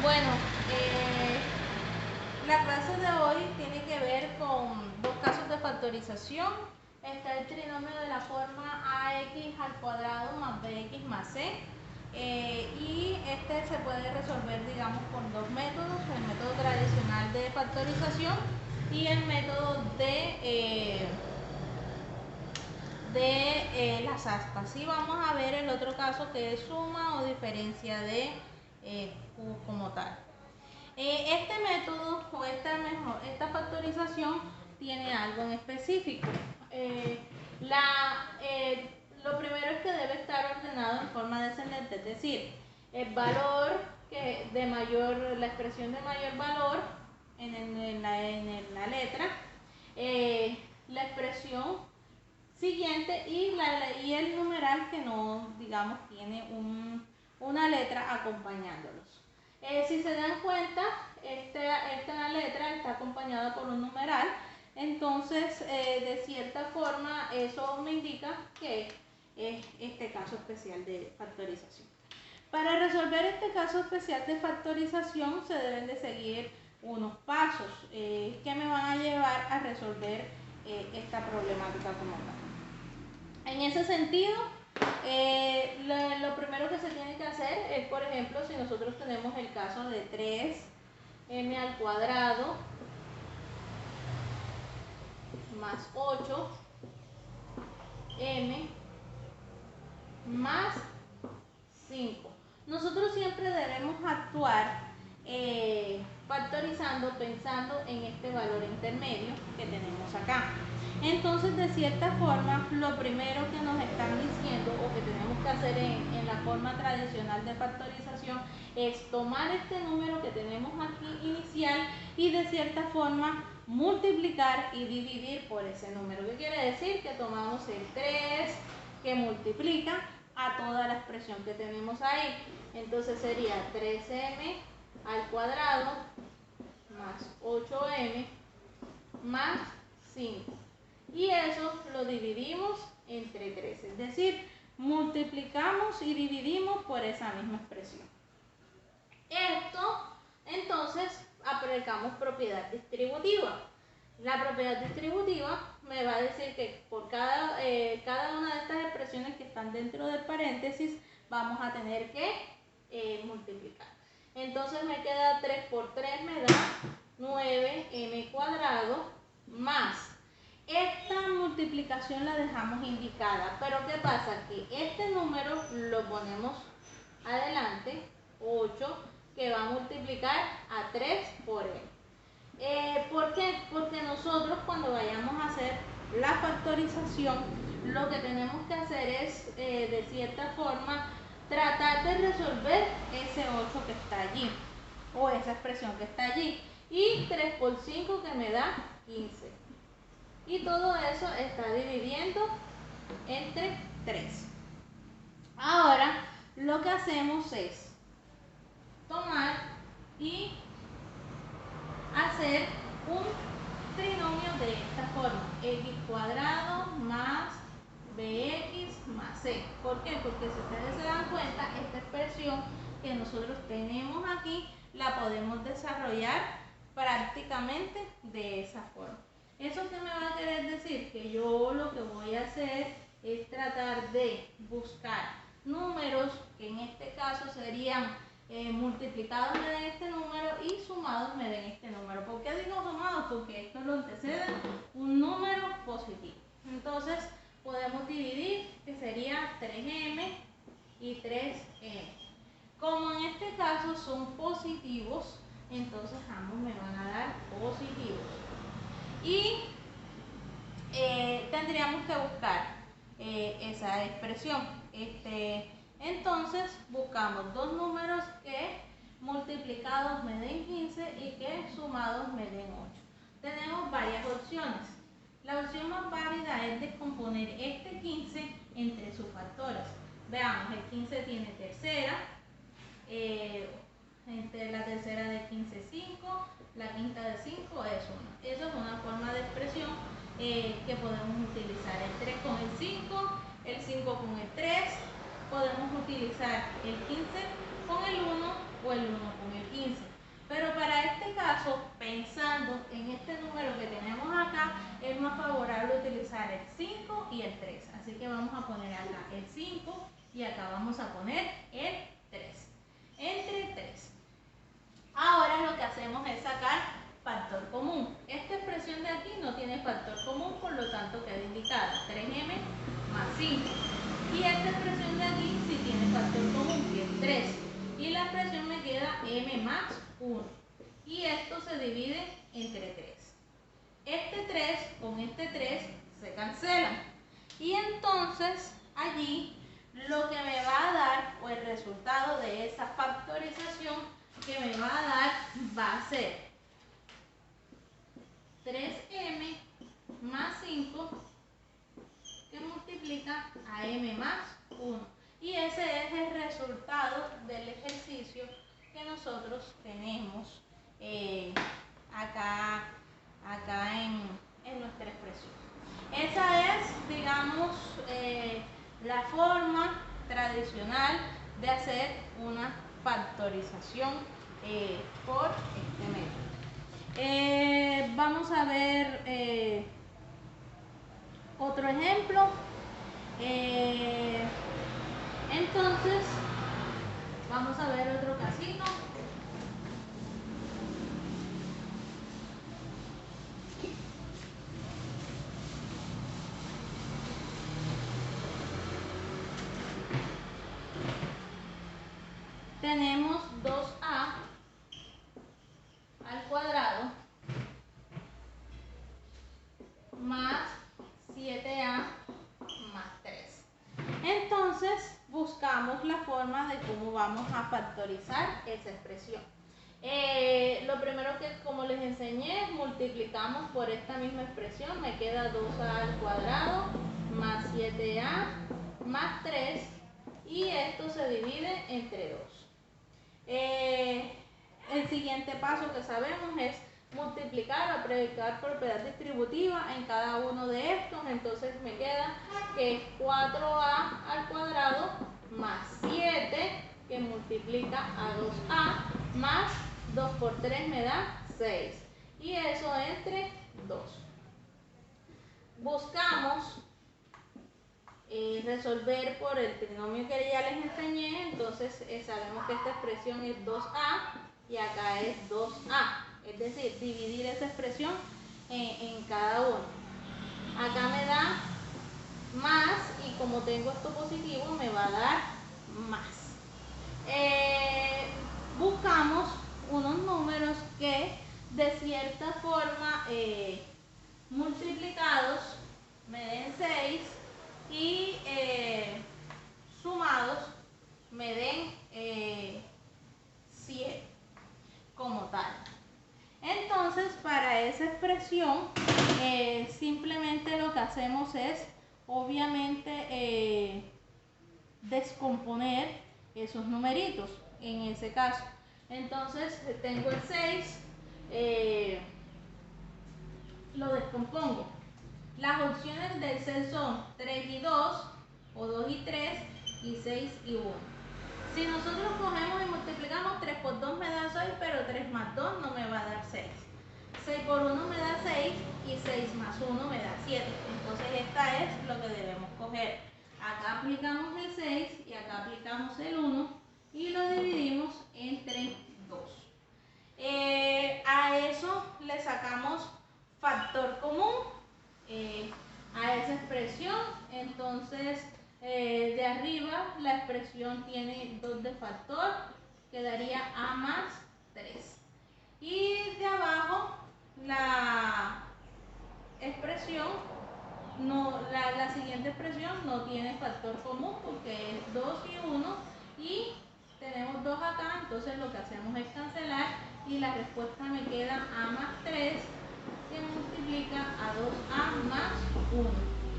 Bueno, la clase de hoy tiene que ver con dos casos de factorización. Está el trinomio de la forma ax al cuadrado más bx más c. Y este se puede resolver, digamos, con dos métodos: el método tradicional de factorización y el método de las aspas. Y vamos a ver el otro caso, que es suma o diferencia de q como tal. Este método o esta factorización tiene algo en específico. Lo primero es que debe estar ordenado en forma descendente, es decir, el valor la expresión de mayor valor en la letra, la expresión siguiente y el numeral que no, digamos, tiene una letra acompañándolos. Si se dan cuenta, esta letra está acompañada por un numeral, entonces de cierta forma eso me indica que es este caso especial de factorización. Para resolver este caso especial de factorización se deben de seguir unos pasos que me van a llevar a resolver esta problemática como tal. En ese sentido, lo primero que se tiene que hacer es, por ejemplo, si nosotros tenemos el caso de 3m al cuadrado más 8m más 5. Nosotros siempre debemos actuar factorizando, pensando en este valor intermedio que tenemos acá. Entonces, de cierta forma, lo primero que nos están diciendo o que tenemos que hacer en la forma tradicional de factorización es tomar este número que tenemos aquí inicial y de cierta forma multiplicar y dividir por ese número. ¿Qué quiere decir? Que tomamos el 3 que multiplica a toda la expresión que tenemos ahí. Entonces sería 3m al cuadrado más 8m más 5. Y eso lo dividimos entre 3. Es decir, multiplicamos y dividimos por esa misma expresión. Esto, entonces, aplicamos propiedad distributiva. La propiedad distributiva me va a decir que por cada una de estas expresiones que están dentro del paréntesis vamos a tener que multiplicar. Entonces me queda 3 por 3 me da 9m cuadrado más. Esta multiplicación la dejamos indicada, pero ¿qué pasa? Que este número lo ponemos adelante, 8, que va a multiplicar a 3 por n. ¿Por qué? Porque nosotros cuando vayamos a hacer la factorización, lo que tenemos que hacer es, de cierta forma, tratar de resolver ese 8 que está allí, o esa expresión que está allí. Y 3 por 5 que me da 15. Y todo eso está dividiendo entre 3. Ahora, lo que hacemos es tomar y hacer un trinomio de esta forma: x cuadrado más bx más c. ¿Por qué? Porque si ustedes se dan cuenta, esta expresión que nosotros tenemos aquí la podemos desarrollar prácticamente de esa forma. ¿Eso qué me va a querer decir? Que yo lo que voy a hacer es tratar de buscar números que en este caso serían multiplicados me den este número y sumados me den este número. ¿Por qué digo sumados? Porque esto lo antecede un número positivo. Entonces podemos dividir, que sería 3m y 3m. Como en este caso son positivos, entonces ambos me van a dar positivos. Y tendríamos que buscar esa expresión. Entonces buscamos dos números que multiplicados me den 15 y que sumados me den 8. Tenemos varias opciones. La opción más válida es descomponer este 15 entre sus factores. Veamos, el 15 tiene tercera, entre la tercera de 15 es 5, la quinta de 5 es 1. Eso es una forma de expresión que podemos utilizar: el 3 con el 5, el 5 con el 3, podemos utilizar el 15 con el 1 o el 1 con el 15. el 3. Así que vamos a poner acá el 5 y acá vamos a poner el 3. Entre 3. Ahora lo que hacemos es sacar factor común. Esta expresión de aquí no tiene factor común, por lo tanto queda indicada 3m más 5. Y esta expresión de aquí sí tiene factor común, que es 3. Y la expresión me queda m más 1. Y esto se divide entre 3. Este 3 con este 3 se cancelan. Y entonces allí lo que me va a dar, o el resultado de esa factorización que me va a dar, va a ser 3m más 5 que multiplica a m más 1. Y ese es el resultado del ejercicio que nosotros tenemos acá en nuestra expresión. Esa es, digamos, la forma tradicional de hacer una factorización por este método. Vamos a ver otro ejemplo. Entonces, vamos a ver otro casito. Tenemos 2a al cuadrado más 7a más 3. Entonces buscamos la forma de cómo vamos a factorizar esa expresión. Lo primero que, como les enseñé, multiplicamos por esta misma expresión. Me queda 2a al cuadrado más 7a más 3 y esto se divide entre 2. El siguiente paso que sabemos es multiplicar o predicar propiedad distributiva en cada uno de estos. Entonces me queda que es 4a al cuadrado más 7 que multiplica a 2a más 2 por 3 me da 6. Y eso entre 2. Buscamos resolver por el trinomio que ya les enseñé. Entonces sabemos que esta expresión es 2a y acá es 2a, es decir, dividir esa expresión en cada uno. Acá me da más y como tengo esto positivo me va a dar más. Buscamos unos números que de cierta forma multiplicados me den 6 y sumados me den 7 como tal. Entonces para esa expresión simplemente lo que hacemos es obviamente descomponer esos numeritos en ese caso. Entonces tengo el 6, lo descompongo. Las opciones del 6 son 3 y 2, o 2 y 3, y 6 y 1. Si nosotros cogemos y multiplicamos, 3 por 2 me da 6, pero 3 más 2 no me va a dar 6. 6 por 1 me da 6 y 6 más 1 me da 7. Entonces esta es lo que debemos coger. Acá aplicamos el 6 y acá aplicamos el 1 y lo dividimos entre 2. A eso le sacamos factor común a esa expresión. Entonces de arriba la expresión tiene 2 de factor, quedaría a más 3. Y de abajo la expresión la siguiente expresión no tiene factor común porque es 2 y 1 y tenemos 2 acá. Entonces lo que hacemos es cancelar y la respuesta me queda a más 3 que multiplica a 2a más 1.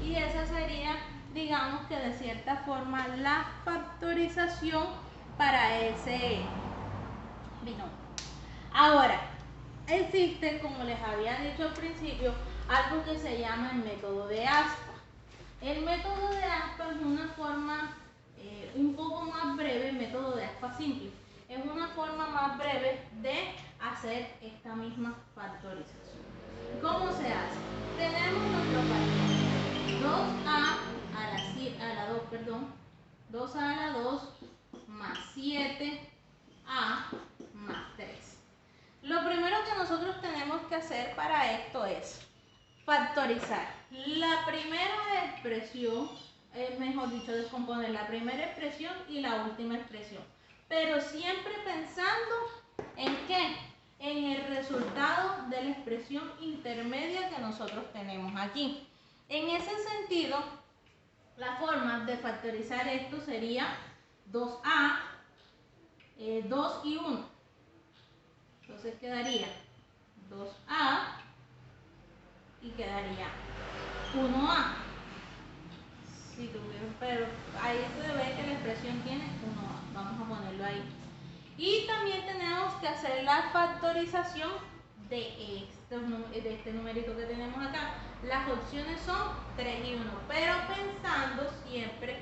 Y esa sería, digamos que de cierta forma, la factorización para ese binomio. Ahora, existe, como les había dicho al principio, algo que se llama el método de aspa. El método de aspa es una forma un poco más breve, el método de aspa simple. Es una forma más breve de hacer esta misma factorización. ¿Cómo se hace? Tenemos nuestro factor 2a a la 2, perdón, 2a a la 2 más 7a más 3. Lo primero que nosotros tenemos que hacer para esto es factorizar la primera expresión, mejor dicho, descomponer la primera expresión y la última expresión, pero siempre pensando en qué, en el resultado de la expresión intermedia que nosotros tenemos aquí. En ese sentido, la forma de factorizar esto sería 2a, 2 y 1. Entonces quedaría 2a y quedaría 1a. Si tuvieron, pero ahí se ve que la expresión tiene 1a. Vamos a ponerlo ahí. Y también tenemos que hacer la factorización de este numerito que tenemos acá. Las opciones son 3 y 1, pero pensando siempre,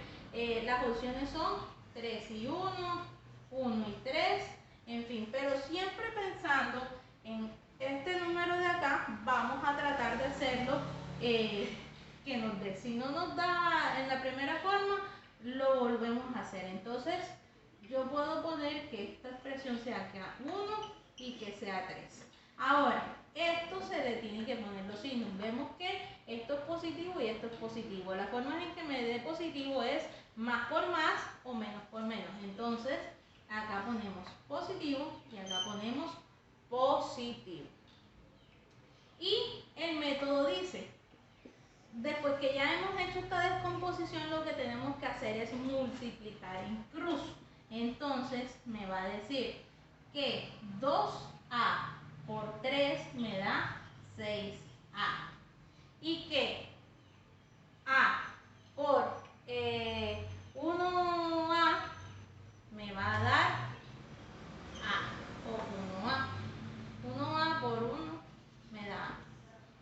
las opciones son 3 y 1, 1 y 3, en fin, pero siempre pensando en este número de acá, vamos a tratar de hacerlo que nos dé. Si no nos da en la primera forma, lo volvemos a hacer. Entonces, yo puedo poner que esta expresión sea que 1 y que sea 3. Ahora, esto se le tiene que poner los signos. Vemos que esto es positivo y esto es positivo. La forma en que me dé positivo es más por más o menos por menos. Entonces, acá ponemos positivo y acá ponemos positivo. Y el método dice, después que ya hemos hecho esta descomposición, lo que tenemos que hacer es multiplicar en cruz. Entonces me va a decir que 2a por 3 me da 6a. Y que a por 1a me va a dar a por 1a. 1a por 1 me da a.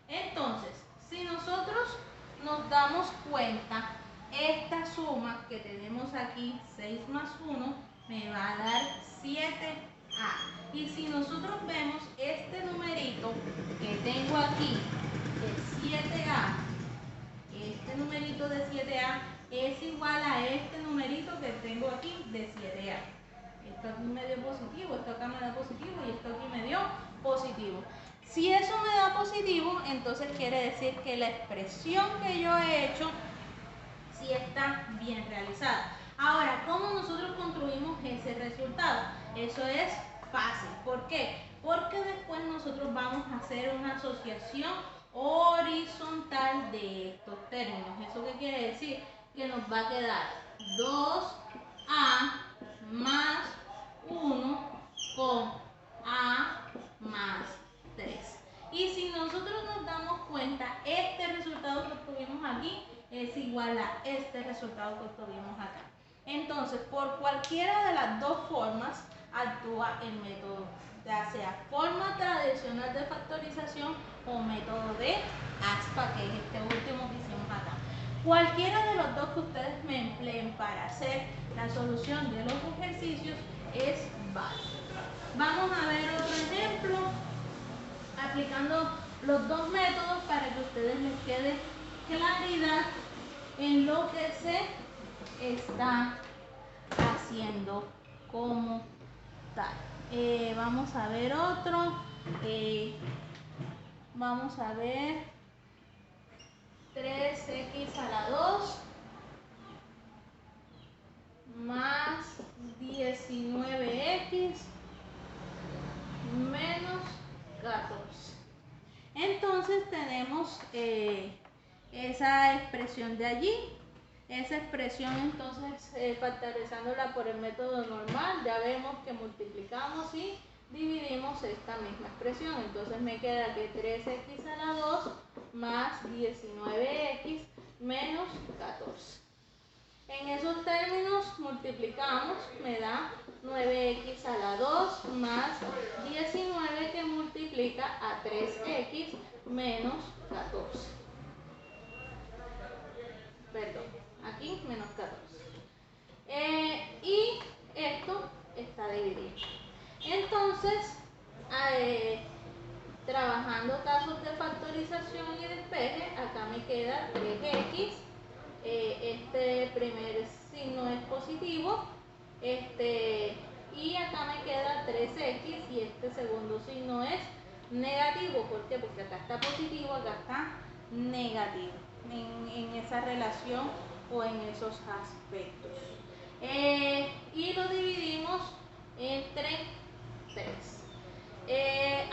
Entonces, si nosotros nos damos cuenta, esta suma que tenemos aquí, 6 más 1, me va a dar 7a. Y si nosotros vemos este numerito que tengo aquí de 7a, este numerito de 7a es igual a este numerito que tengo aquí de 7a. Esto aquí me dio positivo, esto acá me da positivo y esto aquí me dio positivo. Si eso me da positivo, entonces quiere decir que la expresión que yo he hecho sí está bien realizada. Ahora, ¿cómo nosotros construimos ese resultado? Eso es fácil. ¿Por qué? Porque después nosotros vamos a hacer una asociación horizontal de estos términos. ¿Eso qué quiere decir? Que nos va a quedar 2a más 1 con a más 3. Y si nosotros nos damos cuenta, este resultado que obtuvimos aquí es igual a este resultado que obtuvimos acá. Entonces, por cualquiera de las dos formas actúa el método, ya sea forma tradicional de factorización o método de ASPA, que es este último que hicimos acá. Cualquiera de los dos que ustedes me empleen para hacer la solución de los ejercicios es válido. Vamos a ver otro ejemplo aplicando los dos métodos para que a ustedes les quede claridad en lo que se está haciendo como tal. Vamos a ver otro. Vamos a ver 3x a la 2 más 19x menos 14. Entonces tenemos esa expresión de allí. Esa expresión entonces factorizándola por el método normal, ya vemos que multiplicamos y dividimos esta misma expresión. Entonces me queda que 3x a la 2 más 19x menos 14. En esos términos multiplicamos, me da 9x a la 2 más 19 que multiplica a 3x menos 14. Perdón, aquí menos 14. Y esto está dividido. Entonces, trabajando casos de factorización y despeje, acá me queda 3x este primer signo es positivo, y acá me queda 3x y este segundo signo es negativo. ¿Por qué? Porque acá está positivo, acá está negativo, en esa relación o en esos aspectos. Y lo dividimos entre 3.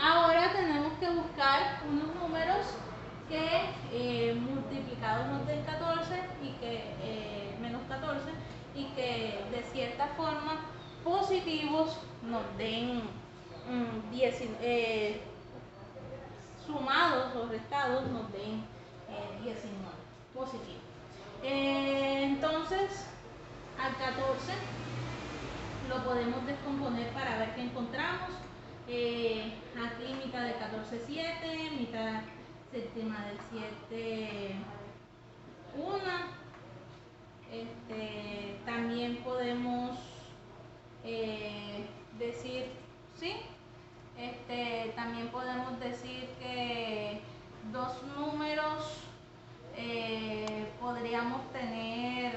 Ahora tenemos que buscar unos números que multiplicados nos den 14 y que menos 14 y que de cierta forma positivos nos den 19, sumados o restados nos den 19 positivos. Entonces al 14 lo podemos descomponer para ver qué encontramos. Aquí mitad de 14 es 7, mitad séptima del 7 1. También podemos decir, ¿sí? También podemos decir que dos números podríamos tener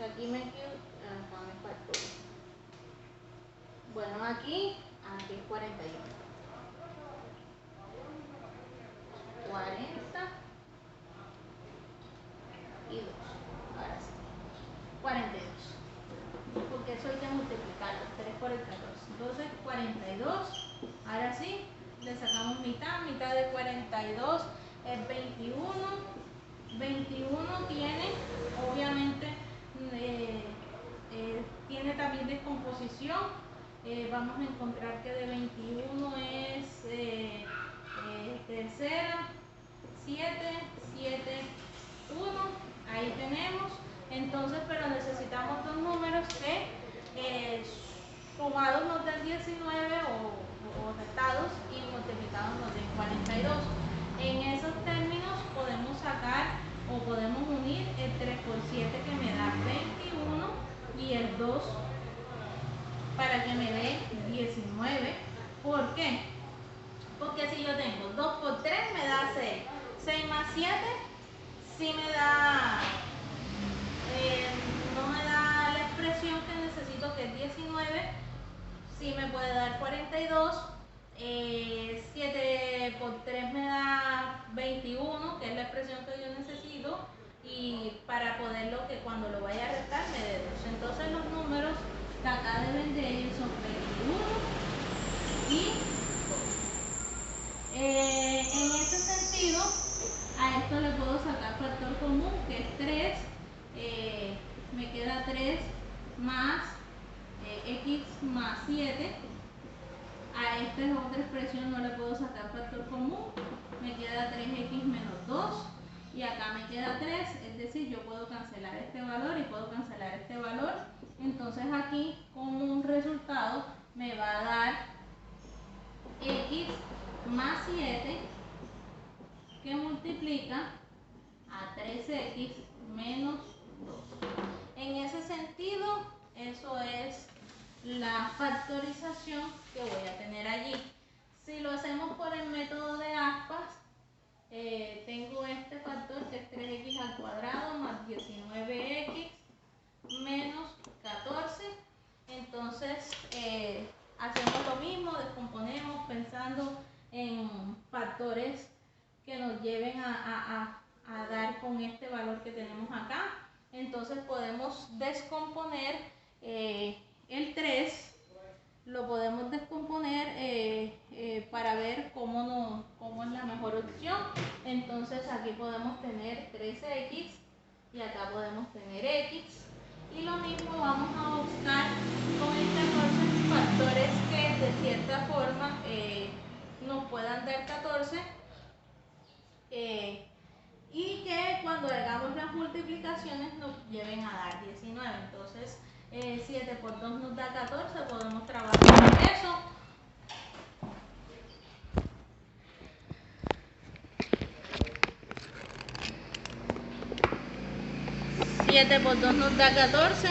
aquí me faltó. Bueno, aquí es 41. 40 y 2. Ahora sí. 42. Porque eso hay que multiplicarlo. 3 por el 14. Entonces 42. Ahora sí, le sacamos mitad. Mitad de 42 es 21. 21 tiene, obviamente, tiene también descomposición. Vamos a encontrar que de 21 es tercera, 7, 7, 1. Ahí tenemos. Entonces, pero necesitamos dos números que sumados nos den 19 o restados y multiplicados nos den 42. En esos términos podemos sacar o podemos unir el 3 por 7 que me da 21 y el 2 para que me dé 19. ¿Por qué? Porque si yo tengo 2 por 3 me da 6. 6 más 7 sí me da, no me da la expresión que necesito, que es 19. Sí me puede dar 42. 7 por 3 me da 21, que es la expresión que yo necesito, y para poderlo, que cuando lo vaya a restar me dé 2. Entonces los números que acá deben de ir son 21 y 2. En ese sentido, a esto le puedo sacar factor común, que es 3. Me queda 3 más x más 7. A esta otra expresión no le puedo sacar factor común, me queda 3x menos 2 y acá me queda 3, es decir, yo puedo cancelar este valor y puedo cancelar este valor. Entonces aquí como un resultado me va a dar x más 7 que multiplica a 3x menos 2. En ese sentido, eso es la factorización que voy a tener allí. Si lo hacemos por el método de aspas, tengo este factor que es 3x al cuadrado más 19x menos 14. Entonces hacemos lo mismo, descomponemos pensando en factores que nos lleven a dar con este valor que tenemos acá. Entonces podemos descomponer el 3, lo podemos descomponer para ver cómo es la mejor opción. Entonces aquí podemos tener 3x y acá podemos tener x. Y lo mismo vamos a buscar con el 14 factores que de cierta forma nos puedan dar 14 y que cuando hagamos las multiplicaciones nos lleven a dar 19. Entonces 7 por 2 nos da 14, podemos trabajar con eso. Siete por 2 nos da 14.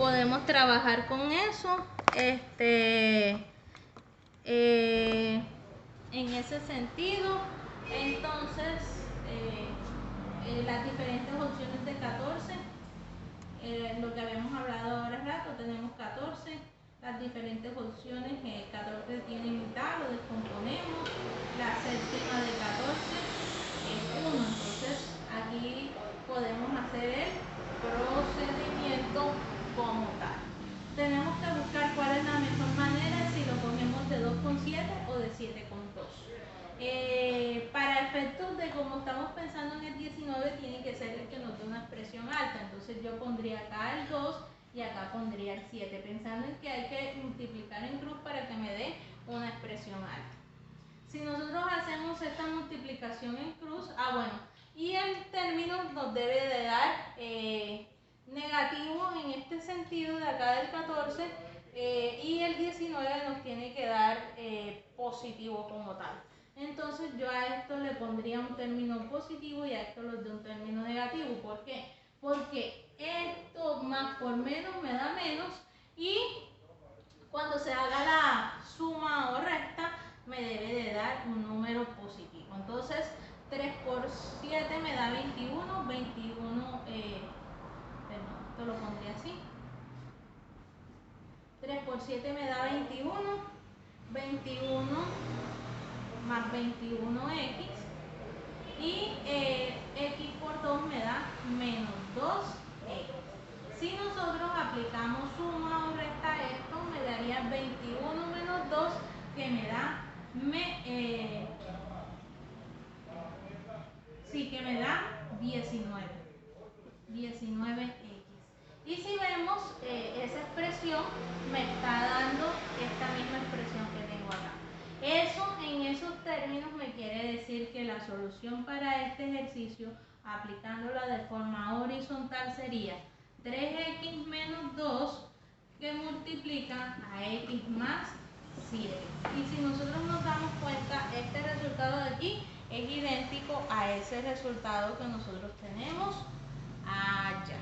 podemos trabajar con eso. En ese sentido, entonces, las diferentes opciones de 14, lo que habíamos hablado ahora rato, tenemos 14, las diferentes opciones, 14 tiene mitad, lo descomponemos, la séptima de 14 es 1, entonces aquí podemos hacer el procedimiento como tal. Tenemos que buscar cuál es la mejor manera, si lo cogemos de 2,7 o de 7,2. Para efectos de como estamos pensando en el 19, tiene que ser el que nos dé una expresión alta. Entonces yo pondría acá el 2 y acá pondría el 7, pensando en que hay que multiplicar en cruz para que me dé una expresión alta. Si nosotros hacemos esta multiplicación en cruz, bueno, y el término nos debe de dar negativo en este sentido de acá del 14, y el 19 nos tiene que dar positivo como tal. Entonces yo a esto le pondría un término positivo y a esto le doy un término negativo. ¿Por qué? Porque esto más por menos me da menos, y cuando se haga la suma o resta me debe de dar un número positivo. Entonces 3 por 7 me da 21, 21, perdón, esto lo pondría así. 3 por 7 me da 21, 21 más 21x, y x por 2 me da menos 2x. Si nosotros aplicamos suma o resta a esto, me daría 21 menos 2, que me da, que me da 19, 19x. Y si vemos, esa expresión me está dando esta misma expresión que tengo acá. Eso, en esos términos, me quiere decir que la solución para este ejercicio, aplicándola de forma horizontal, sería 3x menos 2 que multiplica a x más 7. Y si nosotros nos damos cuenta, este resultado de aquí es idéntico a ese resultado que nosotros tenemos allá.